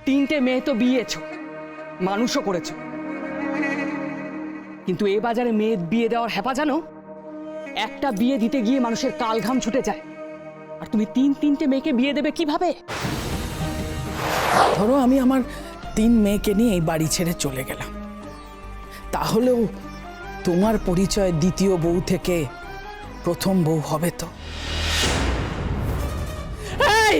তিনটে মেয়ে তো বিয়েছো, মানুষও করেছো, কিন্তু এ বাজারে মেয়ে বিয়ে দেওয়ার হ্যাপা জানো? একটা বিয়ে দিতে গিয়ে মানুষের কাল ঘাম ছুটে যায়, আর তুমি তিনটে মেয়েকে বিয়ে দেবে কিভাবে? ধরো আমি আমার 3 মেয়েকে নিয়ে এই বাড়ি ছেড়ে চলে গেলাম, তাহলেও তোমার পরিচয় দ্বিতীয় বউ থেকে প্রথম বউ হবে তো? এই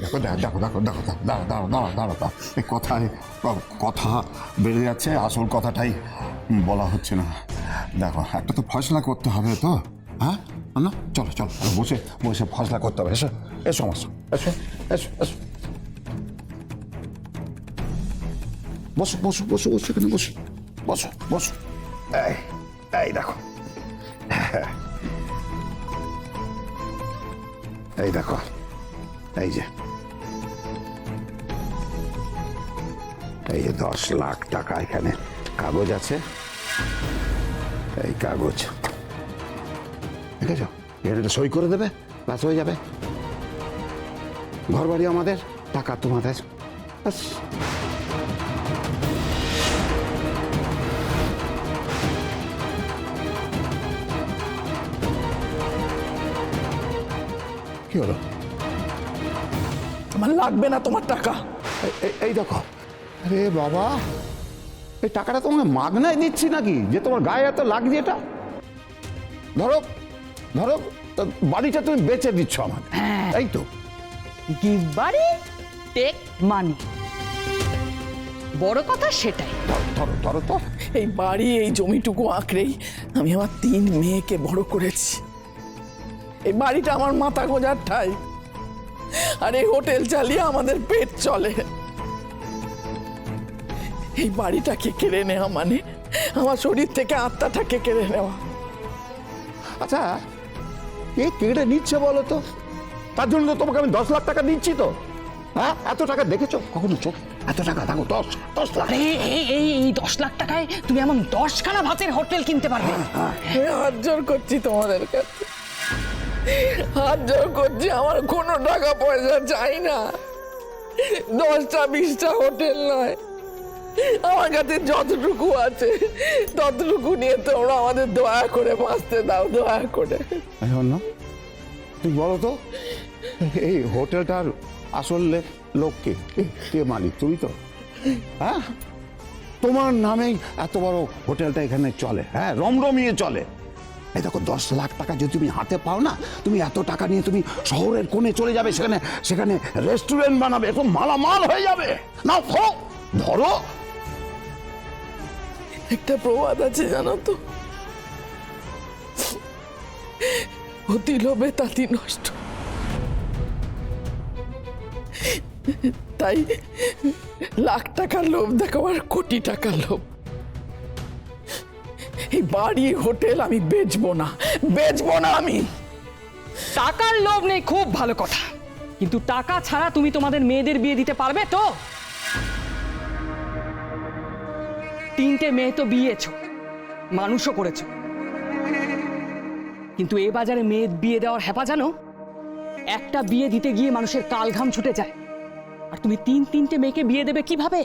দেখো দেখো দেখো দেখো দাঁড়া দাঁড়া দাঁড়া দাঁড়া দাঁড়া, এই কথায় কথা বেড়ে যাচ্ছে, আসল কথাটাই বলা হচ্ছে না। দেখো একটা তো ফয়সলা করতে হবে তো, হ্যাঁ না? চলো চলো বসে বসে ফয়সলা করতে হবে। এসো এসো আমার সঙ্গে, এসো এসো এসো, বসো বসো বসো বসো, এখানে বসো বসো বসো। এই এই দেখো, এই দেখো, এই যে 10 লাখ টাকা এখানে কাগজ আছে, এই কাগজ দেখেছ, এটা সই করে দেবে, ব্যাস হয়ে যাবে। ঘর বাড়ি আমাদের, টাকা তোমাদের, ব্যাস। কি হলো? আমার লাগবে না তোমার টাকা। এই দেখো, আরে বাবা, এই টাকাটা তোমাকে মাগনায় দিচ্ছি নাকি যে তোমার গায়ে এত লাগছে? এটা ধরো ধরো, বাড়িটা তুমি বেচে দিচ্ছ আমাকে, এই তো। গিভ বাড়ি, টেক মানি, বড় কথা সেটাই। ধরো ধরো তো। এই বাড়ি এই জমিটুকু আঁকড়েই আমি আমার 3 মেয়েকে বড় করেছি। এই বাড়িটা আমার মাথা গোঁজার ঠাই, আর এই হোটেল চালিয়ে আমাদের পেট চলে। এই বাড়িটাকে কেড়ে নেওয়া মানে আমার শরীর থেকে আত্মাটাকে কেড়ে নেওয়া। আচ্ছা, কে কেটে নিচ্ছে বলো তো? তার জন্য তো তোমাকে আমি 10 লাখ টাকা দিচ্ছি তো, হ্যাঁ? এত টাকা দেখেছো কখনো চোখ? এত টাকা দেখো, 10 লাখ। এই 10 লাখ টাকায় তুমি এমন 10খানা ভাতের হোটেল কিনতে পারবে? আমি হাত জোর করছি তোমাদের কাছে, হাত জোর করছি, আমার কোনো টাকা পয়সা চাই না। 10টা 20টা হোটেল নয়, আমার কাছে যতটুকু আছে ততটুকু নিয়ে তোমরা আমাদের দয়া করে বাঁচতে দাও, দয়া করে। না, তুমি বলো তো, এই হোটেলটার আসল লোক কে? কে মালিক? তুমি তো, হ্যাঁ? তোমার নামেই এত বড় হোটেলটা এখানে চলে, হ্যাঁ, রমরমিয়ে চলে। এই দেখো, 10 লাখ টাকা যদি তুমি হাতে পাও না, তুমি এত টাকা নিয়ে তুমি শহরের কোণে চলে যাবে, সেখানে রেস্টুরেন্ট বানাবে, একদম মালামাল হয়ে যাবে। না ধরো। একটা প্রবাদ আছে জানো তো, অতি লোভে তাতি নষ্ট। তাই লাখ টাকার লোভ দেখো আর কোটি টাকার লোভ। এই বাড়ি হোটেল আমি বেচবো না আমি। টাকার লোভ নেই, খুব ভালো কথা, কিন্তু টাকা ছাড়া তুমি তোমাদের মেয়েদের বিয়ে দিতে পারবে তো? তিনটে মেয়ে তো বিয়েছো, মানুষও করেছো, কিন্তু এ বাজারে মেয়ে বিয়ে দেওয়ার হ্যাপা জানো? একটা বিয়ে দিতে গিয়ে মানুষের কাল ঘাম ছুটে যায়, আর তুমি তিনটে মেয়েকে বিয়ে দেবে কিভাবে?